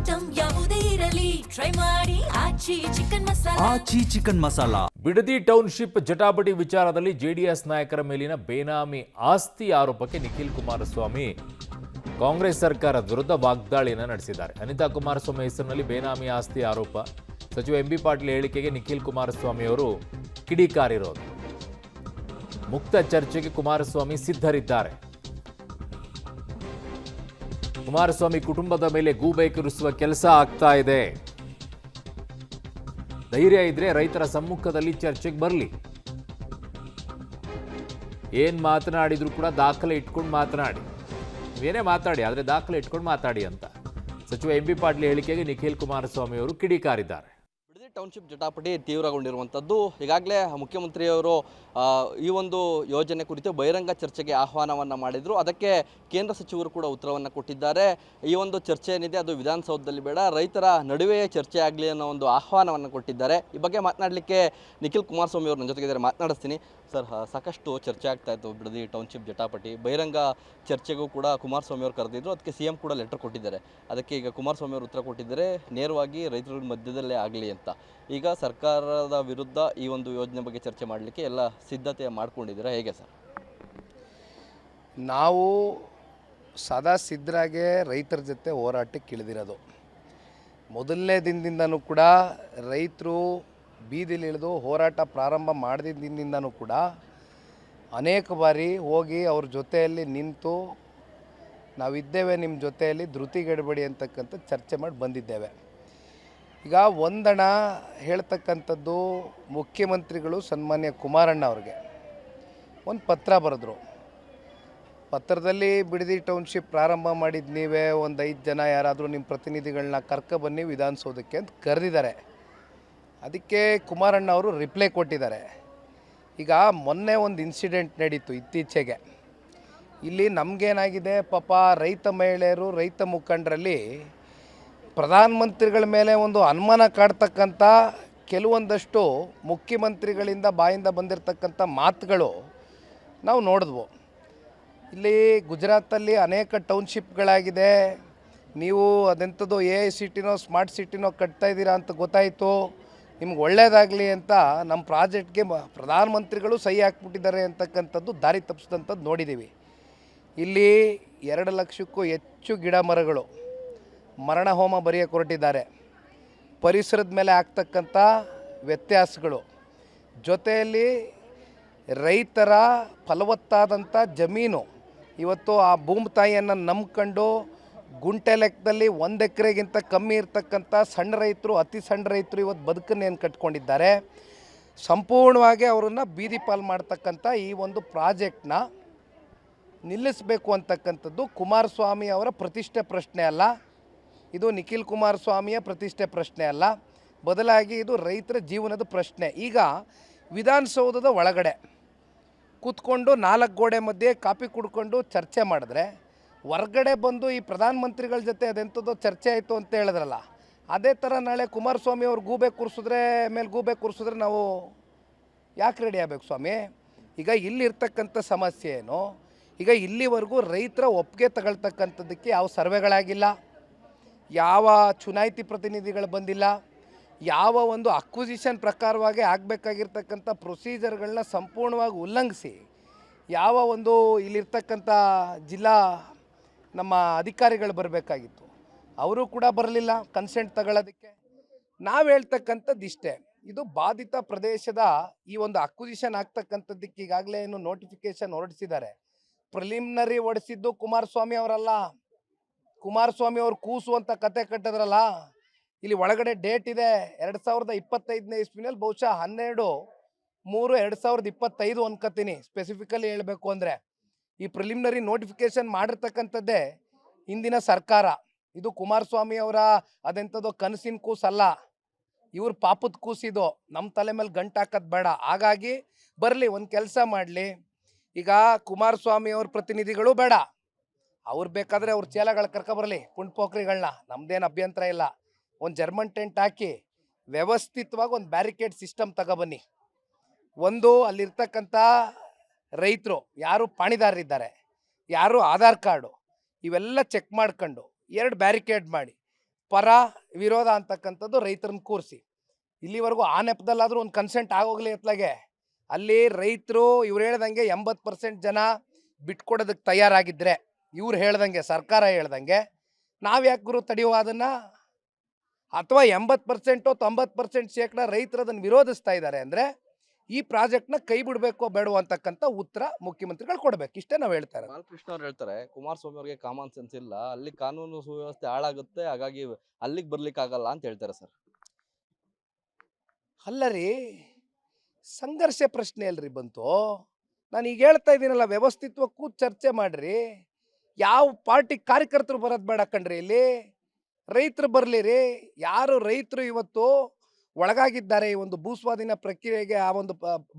Item ಯಾವುದೇ ಇರಲಿ try ಮಾಡಿ ಆಚಿ ಚಿಕನ್ ಮಸಾಲಾ. ಬಿಡದಿ ಟೌನ್ಶಿಪ್ ಜಟಾಪಟಿ ವಿಚಾರದಲ್ಲಿ ಜೆಡಿಎಸ್ ನಾಯಕರ ಮೇಲಿನ ಬೇನಾಮಿ ಆಸ್ತಿ ಆರೋಪಕ್ಕೆ ನಿಖಿಲ್ ಕುಮಾರಸ್ವಾಮಿ ಕಾಂಗ್ರೆಸ್ ಸರ್ಕಾರದ ವಿರುದ್ಧ ವಾಗ್ದಾಳಿಯನ್ನು ನಡೆಸಿದ್ದಾರೆ. ಅನಿತಾ ಕುಮಾರಸ್ವಾಮಿ ಹೆಸರಿನಲ್ಲಿ ಬೇನಾಮಿ ಆಸ್ತಿ ಆರೋಪ. ಸಚಿವ ಎಂಬಿ ಪಾಟೀಲ್ ಹೇಳಿಕೆಗೆ ನಿಖಿಲ್ ಕುಮಾರಸ್ವಾಮಿ ಅವರು ಕಿಡಿಕಾರಿರೋದು. ಮುಕ್ತ ಚರ್ಚೆಗೆ ಕುಮಾರಸ್ವಾಮಿ ಸಿದ್ಧರಿದ್ದಾರೆ. ಕುಮಾರಸ್ವಾಮಿ ಕುಟುಂಬದ ಮೇಲೆ ಗೂಬೆ ಕಿರಿಸುವ ಕೆಲಸ ಆಗ್ತಾ ಇದೆ. ಧೈರ್ಯ ಇದ್ರೆ ರೈತರ ಸಮ್ಮುಖದಲ್ಲಿ ಚರ್ಚೆಗೆ ಬರಲಿ. ಏನ್ ಮಾತನಾಡಿದ್ರು ಕೂಡ ದಾಖಲೆ ಇಟ್ಕೊಂಡು ಮಾತನಾಡಿ. ನೀವೇನೇ ಮಾತಾಡಿ, ಆದರೆ ದಾಖಲೆ ಇಟ್ಕೊಂಡು ಮಾತಾಡಿ ಅಂತ ಸಚಿವ ಎಂಬಿ ಪಾಟೀಲ್ ಹೇಳಿಕೆಗೆ ನಿಖಿಲ್ ಕುಮಾರಸ್ವಾಮಿ ಅವರು ಕಿಡಿಕಾರಿದ್ದಾರೆ. ಬಿಡದಿ ಟೌನ್ಶಿಪ್ ಜಟಾಪಟಿ ತೀವ್ರಗೊಂಡಿರುವಂಥದ್ದು. ಈಗಾಗಲೇ ಮುಖ್ಯಮಂತ್ರಿಯವರು ಈ ಒಂದು ಯೋಜನೆ ಕುರಿತು ಬಹಿರಂಗ ಚರ್ಚೆಗೆ ಆಹ್ವಾನವನ್ನು ಮಾಡಿದರು. ಅದಕ್ಕೆ ಕೇಂದ್ರ ಸಚಿವರು ಕೂಡ ಉತ್ತರವನ್ನು ಕೊಟ್ಟಿದ್ದಾರೆ. ಈ ಒಂದು ಚರ್ಚೆ ಏನಿದೆ ಅದು ವಿಧಾನಸೌಧದಲ್ಲಿ ಬೇಡ, ರೈತರ ನಡುವೆಯೇ ಚರ್ಚೆ ಆಗಲಿ ಅನ್ನೋ ಒಂದು ಆಹ್ವಾನವನ್ನು ಕೊಟ್ಟಿದ್ದಾರೆ. ಈ ಬಗ್ಗೆ ಮಾತನಾಡಲಿಕ್ಕೆ ನಿಖಿಲ್ ಕುಮಾರಸ್ವಾಮಿ ಅವರು ನನ್ನ ಜೊತೆಗಿದ್ದಾರೆ, ಮಾತನಾಡಿಸ್ತೀನಿ. ಸರ್, ಸಾಕಷ್ಟು ಚರ್ಚೆ ಆಗ್ತಾ ಇತ್ತು ಬಿಡದಿ ಟೌನ್ಶಿಪ್ ಜಟಾಪಟಿ. ಬಹಿರಂಗ ಚರ್ಚೆಗೂ ಕೂಡ ಕುಮಾರಸ್ವಾಮಿ ಅವರು ಕರೆದಿದ್ರು. ಅದಕ್ಕೆ ಸಿ ಎಂ ಕೂಡ ಲೆಟರ್ ಕೊಟ್ಟಿದ್ದಾರೆ. ಅದಕ್ಕೆ ಈಗ ಕುಮಾರಸ್ವಾಮಿ ಅವರು ಉತ್ತರ ಕೊಟ್ಟಿದ್ದಾರೆ, ನೇರವಾಗಿ ರೈತರ ಮಧ್ಯದಲ್ಲೇ ಆಗಲಿ ಅಂತ. ಈಗ ಸರ್ಕಾರದ ವಿರುದ್ಧ ಈ ಒಂದು ಯೋಜನೆ ಬಗ್ಗೆ ಚರ್ಚೆ ಮಾಡಲಿಕ್ಕೆ ಎಲ್ಲ ಸಿದ್ಧತೆ ಮಾಡ್ಕೊಂಡಿದ್ದೀರಾ, ಹೇಗೆ ಸರ್? ನಾವು ಸದಾ ಸಿದ್ಧರಾಗೆ ರೈತರ ಜೊತೆ ಹೋರಾಟಕ್ಕೆ ಇಳಿದಿರೋದು. ಮೊದಲನೇ ದಿನದಿಂದನೂ ಕೂಡ ರೈತರು ಬೀದಿಲಿ ಇಳಿದು ಹೋರಾಟ ಪ್ರಾರಂಭ ಮಾಡಿದ ದಿನದಿಂದನೂ ಕೂಡ ಅನೇಕ ಬಾರಿ ಹೋಗಿ ಅವ್ರ ಜೊತೆಯಲ್ಲಿ ನಿಂತು ನಾವಿದ್ದೇವೆ ನಿಮ್ಮ ಜೊತೆಯಲ್ಲಿ, ಧೃತಿಗೆಡಬೇಡಿ ಅಂತಕ್ಕಂಥ ಚರ್ಚೆ ಮಾಡಿ ಬಂದಿದ್ದೇವೆ. ಈಗ ಒಂದಣ ಹೇಳ್ತಕ್ಕಂಥದ್ದು, ಮುಖ್ಯಮಂತ್ರಿಗಳು ಸನ್ಮಾನ್ಯ ಕುಮಾರಣ್ಣ ಅವ್ರಿಗೆ ಒಂದು ಪತ್ರ ಬರೆದ್ರು. ಪತ್ರದಲ್ಲಿ ಬಿಡದಿ ಟೌನ್ಶಿಪ್ ಪ್ರಾರಂಭ ಮಾಡಿದ ನೀವೇ, ಒಂದು 5 ಜನ ಯಾರಾದರೂ ನಿಮ್ಮ ಪ್ರತಿನಿಧಿಗಳನ್ನ ಕರ್ಕೊಬನ್ನಿ ವಿಧಾನಸೌಧಕ್ಕೆ ಅಂತ ಕರೆದಿದ್ದಾರೆ. ಅದಕ್ಕೆ ಕುಮಾರಣ್ಣ ಅವರು ರಿಪ್ಲೈ ಕೊಟ್ಟಿದ್ದಾರೆ. ಈಗ ಮೊನ್ನೆ ಒಂದು ಇನ್ಸಿಡೆಂಟ್ ನಡೀತು ಇತ್ತೀಚೆಗೆ. ಇಲ್ಲಿ ನಮಗೇನಾಗಿದೆ, ಪಾಪ ರೈತ ಮಹಿಳೆಯರು, ರೈತ ಮುಖಂಡರಲ್ಲಿ ಪ್ರಧಾನಮಂತ್ರಿಗಳ ಮೇಲೆ ಒಂದು ಅನುಮಾನ ಕಾಡ್ತಕ್ಕಂಥ ಕೆಲವೊಂದಷ್ಟು ಮುಖ್ಯಮಂತ್ರಿಗಳಿಂದ ಬಾಯಿಂದ ಬಂದಿರತಕ್ಕಂಥ ಮಾತುಗಳು ನಾವು ನೋಡಿದ್ವು. ಇಲ್ಲಿ ಗುಜರಾತಲ್ಲಿ ಅನೇಕ ಟೌನ್ಶಿಪ್ಗಳಾಗಿದೆ, ನೀವು ಅದೆಂಥದ್ದು AI ಸಿಟಿನೋ ಸ್ಮಾರ್ಟ್ ಸಿಟಿನೋ ಕಟ್ತಾ ಇದ್ದೀರಾ ಅಂತ ಗೊತ್ತಾಯಿತು, ನಿಮ್ಗೆ ಒಳ್ಳೆಯದಾಗಲಿ ಅಂತ ನಮ್ಮ ಪ್ರಾಜೆಕ್ಟ್ಗೆ ಪ್ರಧಾನಮಂತ್ರಿಗಳು ಸಹಿ ಹಾಕ್ಬಿಟ್ಟಿದ್ದಾರೆ ಅಂತಕ್ಕಂಥದ್ದು ದಾರಿ ತಪ್ಪಿಸಿದಂಥದ್ದು ನೋಡಿದ್ದೀವಿ. ಇಲ್ಲಿ 2 ಲಕ್ಷಕ್ಕೂ ಹೆಚ್ಚು ಗಿಡ ಮರಗಳು ಮರಣ ಹೋಮ ಬರೆಯೋಕೆ ಹೊರಟಿದ್ದಾರೆ. ಪರಿಸರದ ಮೇಲೆ ಆಗ್ತಕ್ಕಂಥ ವ್ಯತ್ಯಾಸಗಳು, ಜೊತೆಯಲ್ಲಿ ರೈತರ ಫಲವತ್ತಾದಂಥ ಜಮೀನು, ಇವತ್ತು ಆ ಭೂಮಿ ತಾಯಿಯನ್ನು ನಂಬ್ಕೊಂಡು ಗುಂಟೆ ಲೆಕ್ಕದಲ್ಲಿ 1 ಎಕರೆಗಿಂತ ಕಮ್ಮಿ ಇರ್ತಕ್ಕಂಥ ಸಣ್ಣ ರೈತರು, ಅತಿ ಸಣ್ಣ ರೈತರು ಇವತ್ತು ಬದುಕನ್ನೇನು ಕಟ್ಕೊಂಡಿದ್ದಾರೆ. ಸಂಪೂರ್ಣವಾಗಿ ಅವರನ್ನು ಬೀದಿ ಪಾಲು ಮಾಡ್ತಕ್ಕಂಥ ಈ ಒಂದು ಪ್ರಾಜೆಕ್ಟ್ನ ನಿಲ್ಲಿಸಬೇಕು ಅಂತಕ್ಕಂಥದ್ದು ಕುಮಾರಸ್ವಾಮಿ ಅವರ ಪ್ರತಿಷ್ಠೆ ಪ್ರಶ್ನೆ ಅಲ್ಲ, ಇದು ನಿಖಿಲ್ ಕುಮಾರಸ್ವಾಮಿಯ ಪ್ರತಿಷ್ಠೆ ಪ್ರಶ್ನೆ ಅಲ್ಲ, ಬದಲಾಗಿ ಇದು ರೈತರ ಜೀವನದ ಪ್ರಶ್ನೆ. ಈಗ ವಿಧಾನಸೌಧದ ಒಳಗಡೆ ಕೂತ್ಕೊಂಡು 4 ಗೋಡೆ ಮಧ್ಯೆ ಕಾಪಿ ಕುಡ್ಕೊಂಡು ಚರ್ಚೆ ಮಾಡಿದ್ರೆ, ಹೊರಗಡೆ ಬಂದು ಈ ಪ್ರಧಾನಮಂತ್ರಿಗಳ ಜೊತೆ ಅದೆಂಥದ್ದು ಚರ್ಚೆ ಆಯಿತು ಅಂತ ಹೇಳಿದ್ರಲ್ಲ, ಅದೇ ಥರ ನಾಳೆ ಕುಮಾರಸ್ವಾಮಿ ಅವ್ರು ಗೂಬೆ ಕೂರಿಸಿದ್ರೆ ನಾವು ಯಾಕೆ ರೆಡಿ ಆಗಬೇಕು ಸ್ವಾಮಿ? ಈಗ ಇಲ್ಲಿರ್ತಕ್ಕಂಥ ಸಮಸ್ಯೆ ಏನು, ಈಗ ಇಲ್ಲಿವರೆಗೂ ರೈತರ ಒಪ್ಪಿಗೆ ತಗೊಳ್ತಕ್ಕಂಥದ್ದಕ್ಕೆ ಯಾವ ಸರ್ವೆಗಳಾಗಿಲ್ಲ, ಯಾವ ಚುನಾಯಿತಿ ಪ್ರತಿನಿಧಿಗಳು ಬಂದಿಲ್ಲ, ಯಾವ ಒಂದು ಅಕ್ವಿಸಿಷನ್ ಪ್ರಕಾರವಾಗಿ ಆಗಬೇಕಾಗಿರ್ತಕ್ಕಂಥ ಪ್ರೊಸೀಜರ್ಗಳನ್ನ ಸಂಪೂರ್ಣವಾಗಿ ಉಲ್ಲಂಘಿಸಿ ಯಾವ ಒಂದು ಇಲ್ಲಿರ್ತಕ್ಕಂಥ ಜಿಲ್ಲಾ ನಮ್ಮ ಅಧಿಕಾರಿಗಳು ಬರಬೇಕಾಗಿತ್ತು, ಅವರು ಕೂಡ ಬರಲಿಲ್ಲ ಕನ್ಸೆಂಟ್ ತಗೊಳ್ಳೋದಕ್ಕೆ. ನಾವು ಹೇಳ್ತಕ್ಕಂಥದ್ದು ಇಷ್ಟೇ, ಇದು ಬಾಧಿತ ಪ್ರದೇಶದ ಈ ಒಂದು ಅಕ್ವಿಸಿಷನ್ ಆಗ್ತಕ್ಕಂಥದ್ದಕ್ಕೆ ಈಗಾಗಲೇ ಏನು ನೋಟಿಫಿಕೇಶನ್ ಹೊರಡಿಸಿದ್ದಾರೆ. ಪ್ರಿಲಿಮಿನರಿ ಹೊಡಿಸಿದ್ದು ಕುಮಾರಸ್ವಾಮಿ ಅವರಲ್ಲ, ಕುಮಾರಸ್ವಾಮಿ ಅವರು ಕೂಸು ಅಂತ ಕತೆ ಕಟ್ಟಿದ್ರಲ್ಲ. ಇಲ್ಲಿ ಒಳಗಡೆ ಡೇಟ್ ಇದೆ, 2025ನೇ ಇಸ್ವಿನಲ್ಲಿ, ಬಹುಶಃ 12/3/2025 ಅನ್ಕೋತೀನಿ, ಸ್ಪೆಸಿಫಿಕಲಿ ಹೇಳಬೇಕು ಅಂದರೆ. ಈ ಪ್ರಿಲಿಮಿನರಿ ನೋಟಿಫಿಕೇಶನ್ ಮಾಡಿರ್ತಕ್ಕಂಥದ್ದೇ ಇಂದಿನ ಸರ್ಕಾರ. ಇದು ಕುಮಾರಸ್ವಾಮಿ ಅವರ ಅದೆಂಥದ್ದು ಕನಸಿನ ಕೂಸಲ್ಲ, ಇವ್ರ ಪಾಪದ ಕೂಸಿದು. ನಮ್ಮ ತಲೆ ಮೇಲೆ ಗಂಟು ಹಾಕೋದು ಬೇಡ. ಹಾಗಾಗಿ ಬರಲಿ, ಒಂದು ಕೆಲಸ ಮಾಡಲಿ, ಈಗ ಕುಮಾರಸ್ವಾಮಿ ಅವ್ರ ಪ್ರತಿನಿಧಿಗಳು ಬೇಡ, ಅವ್ರು ಬೇಕಾದರೆ ಅವ್ರ ಚೇಲಗಳು ಕರ್ಕೊಬರಲಿ, ಪುಂಡ್ಪೋಖ್ರಿಗಳನ್ನ, ನಮ್ದೇನು ಅಭ್ಯಂತರ ಇಲ್ಲ. ಒಂದು ಜರ್ಮನ್ ಟೆಂಟ್ ಹಾಕಿ ವ್ಯವಸ್ಥಿತವಾಗಿ ಒಂದು ಬ್ಯಾರಿಕೇಡ್ ಸಿಸ್ಟಮ್ ತಗೊಬನ್ನಿ. ಒಂದು ಅಲ್ಲಿರ್ತಕ್ಕಂಥ ರೈತರು ಯಾರು ಪಾಣಿದಾರರಿದ್ದಾರೆ, ಯಾರು ಆಧಾರ್ ಕಾರ್ಡು, ಇವೆಲ್ಲ ಚೆಕ್ ಮಾಡ್ಕೊಂಡು 2 ಬ್ಯಾರಿಕೇಡ್ ಮಾಡಿ, ಪರ ವಿರೋಧ ಅಂತಕ್ಕಂಥದ್ದು ರೈತರನ್ನ ಕೂರಿಸಿ ಇಲ್ಲಿವರೆಗೂ ಆ ನೆಪದಲ್ಲಾದರೂ ಒಂದು ಕನ್ಸೆಂಟ್ ಆಗೋಗ್ಲಿ ಎತ್ಲಾಗೆ ಅಲ್ಲಿ ರೈತರು ಇವ್ರು ಹೇಳ್ದಂಗೆ 80% ಜನ ಬಿಟ್ಕೊಡೋದಕ್ಕೆ ತಯಾರಾಗಿದ್ದರೆ ಇವ್ರು ಹೇಳ್ದಂಗೆ ಸರ್ಕಾರ ಹೇಳ್ದಂಗೆ ನಾವು ಯಾಕೆ ಗುರು ತಡೆಯುವ ಅದನ್ನು ಅಥವಾ 80% 90% ಶೇಕಡ ರೈತರು ಅದನ್ನು ವಿರೋಧಿಸ್ತಾ ಇದ್ದಾರೆ ಅಂದರೆ ಈ ಪ್ರಾಜೆಕ್ಟ್ನ ಕೈ ಬಿಡಬೇಕೋ ಬೇಡವೋ ಅಂತಕ್ಕಂಥ ಉತ್ತರ ಮುಖ್ಯಮಂತ್ರಿಗಳು ಕೊಡಬೇಕು. ಇಷ್ಟೇ ನಾವು ಹೇಳ್ತಾ ಇರೋದು. ಬಾಲಕೃಷ್ಣ ಅವ್ರು ಹೇಳ್ತಾರೆ ಕುಮಾರಸ್ವಾಮಿ ಅವರಿಗೆ ಕಾಮನ್ ಸೆನ್ಸ್ ಇಲ್ಲ, ಅಲ್ಲಿ ಕಾನೂನು ಸುವ್ಯವಸ್ಥೆ ಹಾಳಾಗುತ್ತೆ, ಹಾಗಾಗಿ ಅಲ್ಲಿಗೆ ಬರ್ಲಿಕ್ಕೆ ಆಗಲ್ಲ ಅಂತ ಹೇಳ್ತಾರೆ ಸರ್. ಅಲ್ಲ ರೀ, ಸಂಘರ್ಷ ಪ್ರಶ್ನೆ ಅಲ್ರಿ ಬಂತು. ನಾನು ಈಗ ಹೇಳ್ತಾ ಇದ್ದೀನಲ್ಲ, ವ್ಯವಸ್ಥಿತವಾಗಿ ಕೂತ್ ಚರ್ಚೆ ಮಾಡ್ರಿ. ಯಾವ ಪಾರ್ಟಿ ಕಾರ್ಯಕರ್ತರು ಬರೋದು ಬೇಡ ಕಣ್ರಿ, ಇಲ್ಲಿ ರೈತರು ಬರಲಿ ರೀ. ಯಾರು ರೈತರು ಇವತ್ತು ಒಳಗಾಗಿದ್ದಾರೆ ಈ ಒಂದು ಭೂಸ್ವಾಧೀನ ಪ್ರಕ್ರಿಯೆಗೆ, ಆ ಒಂದು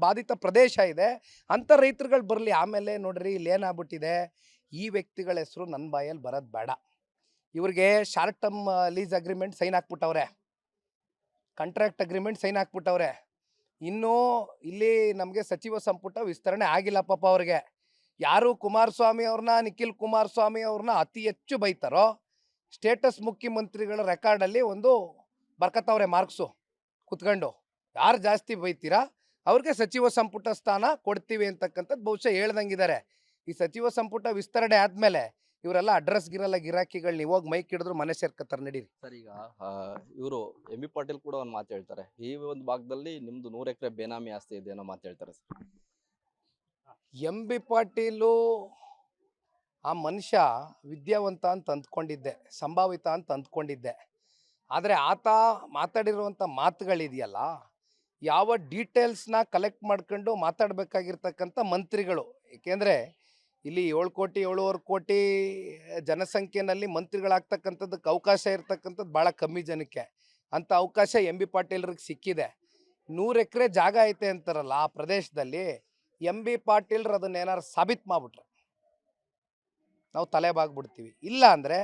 ಬಾಧಿತ ಪ್ರದೇಶ ಇದೆ ಅಂಥ ರೈತರುಗಳು ಬರಲಿ. ಆಮೇಲೆ ನೋಡ್ರಿ, ಇಲ್ಲಿ ಏನಾಗ್ಬಿಟ್ಟಿದೆ, ಈ ವ್ಯಕ್ತಿಗಳ ಹೆಸರು ನನ್ನ ಬಾಯಲ್ಲಿ ಬರೋದು ಬೇಡ. ಇವ್ರಿಗೆ short term lease agreement sign ಹಾಕ್ಬಿಟ್ಟವ್ರೆ, ಕಾಂಟ್ರಾಕ್ಟ್ ಅಗ್ರಿಮೆಂಟ್ ಸೈನ್ ಹಾಕ್ಬಿಟ್ಟವ್ರೆ. ಇನ್ನೂ ಇಲ್ಲಿ ನಮಗೆ ಸಚಿವ ಸಂಪುಟ ವಿಸ್ತರಣೆ ಆಗಿಲ್ಲ ಪಾಪ ಅವ್ರಿಗೆ. ಯಾರು ಕುಮಾರಸ್ವಾಮಿ ಅವ್ರನ್ನ, ನಿಖಿಲ್ ಕುಮಾರಸ್ವಾಮಿ ಅವ್ರನ್ನ ಅತಿ ಹೆಚ್ಚು ಬೈತಾರೋ ಸ್ಟೇಟಸ್ ಮುಖ್ಯಮಂತ್ರಿಗಳ ರೆಕಾರ್ಡಲ್ಲಿ ಒಂದು ಬರ್ಕತ್ತವ್ರೆ ಮಾರ್ಕ್ಸು ಕುತ್ಕೊಂಡು. ಯಾರು ಜಾಸ್ತಿ ಬೈತೀರಾ ಅವ್ರಿಗೆ ಸಚಿವ ಸಂಪುಟ ಸ್ಥಾನ ಕೊಡ್ತೀವಿ ಅಂತಕ್ಕಂಥದ್ದು ಬಹುಶಃ ಹೇಳ್ದಂಗಿದ್ದಾರೆ. ಈ ಸಚಿವ ಸಂಪುಟ ವಿಸ್ತರಣೆ ಆದಮೇಲೆ ಇವರೆಲ್ಲ ಅಡ್ರೆಸ್ ಗಿರಾಕಿಗಳು ನೀವು ಹೋಗಿ ಮೈಕ್ ಹಿಡಿದ್ರು ಮನೆ ಸೇರ್ಕತ್ತಾರೆ, ನಡೀರಿ. ಸರ್, ಈಗ ಇವರು ಎಂ ಬಿ ಪಾಟೀಲ್ ಕೂಡ ಒಂದು ಮಾತು ಹೇಳ್ತಾರೆ, ಈ ಒಂದು ಭಾಗದಲ್ಲಿ ನಿಮ್ದು 100 ಎಕರೆ ಬೇನಾಮಿ ಆಸ್ತಿ ಇದೆ ಅನ್ನೋ ಮಾತು ಹೇಳ್ತಾರೆ ಸರ್. ಎಂ ಬಿ ಪಾಟೀಲು ಆ ಮನುಷ್ಯ ವಿದ್ಯಾವಂತ ಅಂತ ಅಂದ್ಕೊಂಡಿದ್ದೆ, ಸಂಭಾವಿತ ಅಂತ ಅಂದ್ಕೊಂಡಿದ್ದೆ. ಆದರೆ ಆತ ಮಾತಾಡಿರುವಂಥ ಮಾತುಗಳಿದೆಯಲ್ಲ, ಯಾವ ಡೀಟೇಲ್ಸ್ನ ಕಲೆಕ್ಟ್ ಮಾಡ್ಕೊಂಡು ಮಾತಾಡಬೇಕಾಗಿರ್ತಕ್ಕಂಥ ಮಂತ್ರಿಗಳು. ಏಕೆಂದರೆ ಇಲ್ಲಿ 7 ಕೋಟಿ 7.5 ಕೋಟಿ ಜನಸಂಖ್ಯೆಯಲ್ಲಿ ಮಂತ್ರಿಗಳಾಗ್ತಕ್ಕಂಥದ್ದಕ್ಕೆ ಅವಕಾಶ ಇರ್ತಕ್ಕಂಥದ್ದು ಭಾಳ ಕಮ್ಮಿ ಜನಕ್ಕೆ. ಅಂಥ ಅವಕಾಶ ಎಂ ಬಿ ಪಾಟೀಲ್ರಿಗೆ ಸಿಕ್ಕಿದೆ. 100 ಎಕರೆ ಜಾಗ ಐತೆ ಅಂತಾರಲ್ಲ ಆ ಪ್ರದೇಶದಲ್ಲಿ, ಎಂ ಬಿ ಪಾಟೀಲ್ರು ಅದನ್ನೇನಾರು ಸಾಬೀತು ಮಾಡಿಬಿಟ್ರೆ ನಾವು ತಲೆಬಾಗ್ಬಿಡ್ತೀವಿ. ಇಲ್ಲ ಅಂದರೆ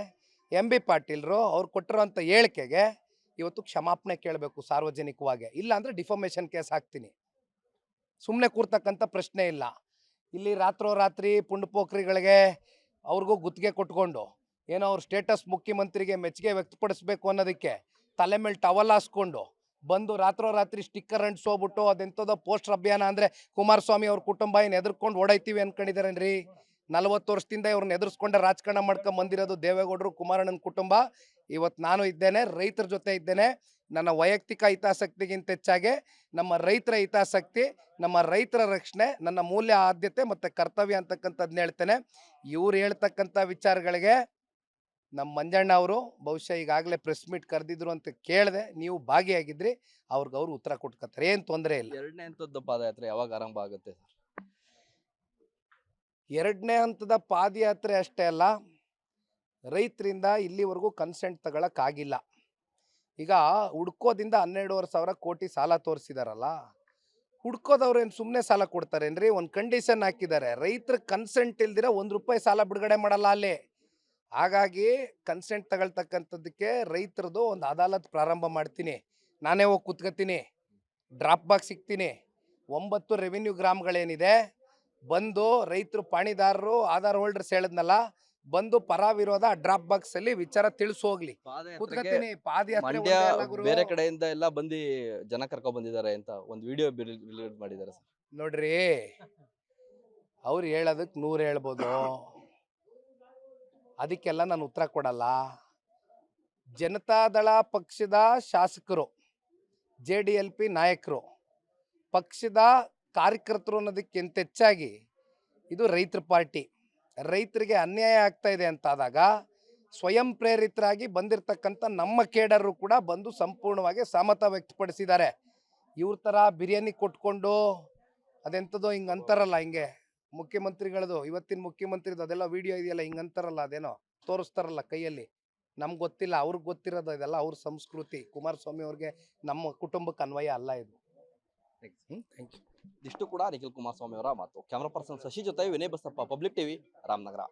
ಎಂ ಬಿ ಪಾಟೀಲ್ರು ಅವ್ರು ಕೊಟ್ಟಿರೋಂಥ ಹೇಳಿಕೆಗೆ ಇವತ್ತು ಕ್ಷಮಾಪಣೆ ಕೇಳಬೇಕು ಸಾರ್ವಜನಿಕವಾಗಿ. ಇಲ್ಲ ಅಂದರೆ ಡಿಫಾಮೇಷನ್ ಕೇಸ್ ಹಾಕ್ತೀನಿ. ಸುಮ್ಮನೆ ಕೂರ್ತಕ್ಕಂಥ ಪ್ರಶ್ನೆ ಇಲ್ಲ. ಇಲ್ಲಿ ರಾತ್ರೋರಾತ್ರಿ ಪುಂಡಪೋಖ್ರಿಗಳಿಗೆ ಅವ್ರಿಗೂ ಗುತ್ತಿಗೆ ಕೊಟ್ಕೊಂಡು ಏನೋ ಅವ್ರ ಸ್ಟೇಟಸ್ ಮುಖ್ಯಮಂತ್ರಿಗೆ ಮೆಚ್ಚುಗೆ ವ್ಯಕ್ತಪಡಿಸ್ಬೇಕು ಅನ್ನೋದಕ್ಕೆ ತಲೆ ಮೇಲೆ ಟವಲ್ ಹಾಸ್ಕೊಂಡು ಬಂದು ರಾತ್ರೋರಾತ್ರಿ ಸ್ಟಿಕ್ಕರ್ ಅಂಟಿಸೋಗ್ಬಿಟ್ಟು ಅದೆಂಥದೋ ಪೋಸ್ಟರ್ ಅಭಿಯಾನ ಅಂದರೆ ಕುಮಾರಸ್ವಾಮಿ ಅವ್ರ ಕುಟುಂಬ ಏನು ಎದುರ್ಕೊಂಡು ಓಡೈತೀವಿ ಅಂದ್ಕೊಂಡಿದ್ದಾರೇನ್ರಿ? 40 ವರ್ಷದಿಂದ ಇವ್ರನ್ನ ಎದುರಿಸ್ಕೊಂಡೆ ರಾಜಕಾರಣ ಮಾಡ್ಕೊಂಡು ಬಂದಿರೋದು ದೇವೇಗೌಡರು, ಕುಮಾರಣ್ಣನ ಕುಟುಂಬ. ಇವತ್ತು ನಾನು ಇದ್ದೇನೆ, ರೈತರ ಜೊತೆ ಇದ್ದೇನೆ. ನನ್ನ ವೈಯಕ್ತಿಕ ಹಿತಾಸಕ್ತಿಗಿಂತ ಹೆಚ್ಚಾಗಿ ನಮ್ಮ ರೈತರ ಹಿತಾಸಕ್ತಿ, ನಮ್ಮ ರೈತರ ರಕ್ಷಣೆ ನನ್ನ ಮೂಲ್ಯ, ಆದ್ಯತೆ ಮತ್ತು ಕರ್ತವ್ಯ ಅಂತಕ್ಕಂಥದ್ದನ್ನ ಹೇಳ್ತೇನೆ. ಇವ್ರು ಹೇಳ್ತಕ್ಕಂಥ ವಿಚಾರಗಳಿಗೆ ನಮ್ಮ ಮಂಜಣ್ಣ ಅವರು ಬಹುಶಃ ಈಗಾಗಲೇ ಪ್ರೆಸ್ ಮೀಟ್ ಕರೆದಿದ್ರು ಅಂತ ಕೇಳಿದೆ. ನೀವು ಭಾಗಿಯಾಗಿದ್ರಿ, ಅವ್ರಿಗೆ ಅವರು ಉತ್ತರ ಕೊಟ್ಕೊತಾರೆ, ಏನು ತೊಂದರೆ ಇಲ್ಲ. 2ನೇ ಹಂತದ ಪಾದಯಾತ್ರೆ ಯಾವಾಗ ಆರಂಭ ಆಗುತ್ತೆ ಸರ್? 2ನೇ ಹಂತದ ಪಾದಯಾತ್ರೆ ಅಷ್ಟೇ ಅಲ್ಲ, ರೈತರಿಂದ ಇಲ್ಲಿವರೆಗೂ ಕನ್ಸೆಂಟ್ ತಗೊಳಕ್ಕಾಗಿಲ್ಲ. ಈಗ ಹುಡ್ಕೋದಿಂದ 12,500 ಕೋಟಿ ಸಾಲ ತೋರಿಸಿದಾರಲ್ಲ, ಹುಡ್ಕೋದವ್ರು ಏನು ಸುಮ್ಮನೆ ಸಾಲ ಕೊಡ್ತಾರೇನ್ರಿ? ಒಂದು ಕಂಡೀಷನ್ ಹಾಕಿದ್ದಾರೆ, ರೈತರ ಕನ್ಸೆಂಟ್ ಇಲ್ದಿರ ₹1 ಸಾಲ ಬಿಡುಗಡೆ ಮಾಡಲ್ಲ ಅಲ್ಲಿ. ಹಾಗಾಗಿ ಕನ್ಸೆಂಟ್ ತಗೊಳ್ತಕ್ಕಂಥದ್ದಕ್ಕೆ ರೈತರದು ಒಂದು ಅದಾಲತ್ ಪ್ರಾರಂಭ ಮಾಡ್ತೀನಿ. ನಾನೇ ಹೋಗಿ ಕೂತ್ಕೊತೀನಿ, ಡ್ರಾಪ್ ಬಾಕ್ಸ್ ಸಿಗ್ತೀನಿ. 9 ರೆವಿನ್ಯೂ ಗ್ರಾಮಗಳೇನಿದೆ ಬಂದು ರೈತರು, ಪಾಣಿದಾರರು, ಆಧಾರ್ ಹೋಲ್ಡರ್ಸ್ ಹೇಳಿದ್ನಲ್ಲ, ಬಂದು ಪರ ವಿರೋಧ ಡ್ರಾಪ್ ಬಾಕ್ಸ್ ಅಲ್ಲಿ ವಿಚಾರ ತಿಳಿಸೋಗ್ಲಿ. ಕೂತ್ಕೊತೀನಿ. ಪಾದಯಾತ್ರೆ ಮಂಡ್ಯ ಒಂದೇ ಅಲ್ಲ ಗುರು. ಬೇರೆ ಕಡೆಯಿಂದ ಎಲ್ಲ ಬಂದು ಜನ ಕರ್ಕೊಂಡ್ ಬಂದಿದ್ದಾರೆ ಅಂತ ಒಂದು ವಿಡಿಯೋ ರಿಲೀಸ್ ಮಾಡಿದ್ದಾರೆ ಸರ್. ನೋಡ್ರಿ, ಅವ್ರು ಹೇಳೋದಕ್ಕೆ 100 ಹೇಳ್ಬೋದು, ಅದಕ್ಕೆಲ್ಲ ನಾನು ಉತ್ತರ ಕೊಡಲ್ಲ. ಜನತಾದಳ ಪಕ್ಷದ ಶಾಸಕರು, JDLP ನಾಯಕರು, ಪಕ್ಷದ ಕಾರ್ಯಕರ್ತರು ಅನ್ನೋದಕ್ಕಿಂತ ಹೆಚ್ಚಾಗಿ ಇದು ರೈತರ ಪಾರ್ಟಿ. ರೈತರಿಗೆ ಅನ್ಯಾಯ ಆಗ್ತಾ ಇದೆ ಅಂತಾದಾಗ ಸ್ವಯಂ ಪ್ರೇರಿತರಾಗಿ ಬಂದಿರತಕ್ಕಂಥ ನಮ್ಮ ಕೇಡರು ಕೂಡ ಬಂದು ಸಂಪೂರ್ಣವಾಗಿ ಸಹಮತ ವ್ಯಕ್ತಪಡಿಸಿದ್ದಾರೆ. ಇವ್ರ ಥರ ಬಿರಿಯಾನಿ ಕೊಟ್ಕೊಂಡು ಅದೆಂಥದ್ದು ಹಿಂಗೆ ಅಂತಾರಲ್ಲ, ಹಿಂಗೆ ಮುಖ್ಯಮಂತ್ರಿಗಳದು, ಇವತ್ತಿನ ಮುಖ್ಯಮಂತ್ರಿದು ಅದೆಲ್ಲ ವಿಡಿಯೋ ಇದೆಯಲ್ಲ, ಹಿಂಗೆ ಅಂತಾರಲ್ಲ, ಅದೇನೋ ತೋರಿಸ್ತಾರಲ್ಲ ಕೈಯಲ್ಲಿ, ನಮ್ಗೆ ಗೊತ್ತಿಲ್ಲ, ಅವ್ರಿಗೆ ಗೊತ್ತಿರೋದು ಇದೆಲ್ಲ ಅವ್ರ ಸಂಸ್ಕೃತಿ. ಕುಮಾರಸ್ವಾಮಿ ಅವ್ರಿಗೆ, ನಮ್ಮ ಕುಟುಂಬಕ್ಕೆ ಅನ್ವಯ ಅಲ್ಲ ಇದು. Thank you. ಇಷ್ಟು ಕೂಡ ನಿಖಿಲ್ ಕುಮಾರಸ್ವಾಮಿ ಅವರ ಮಾತು. ಕ್ಯಾಮರಾ ಪರ್ಸನ್ ಶಶಿ ಜೊತೆ ವಿನಯ್ ಬಸಪ್ಪ, ಪಬ್ಲಿಕ್ ಟಿವಿ, ರಾಮನಗರ.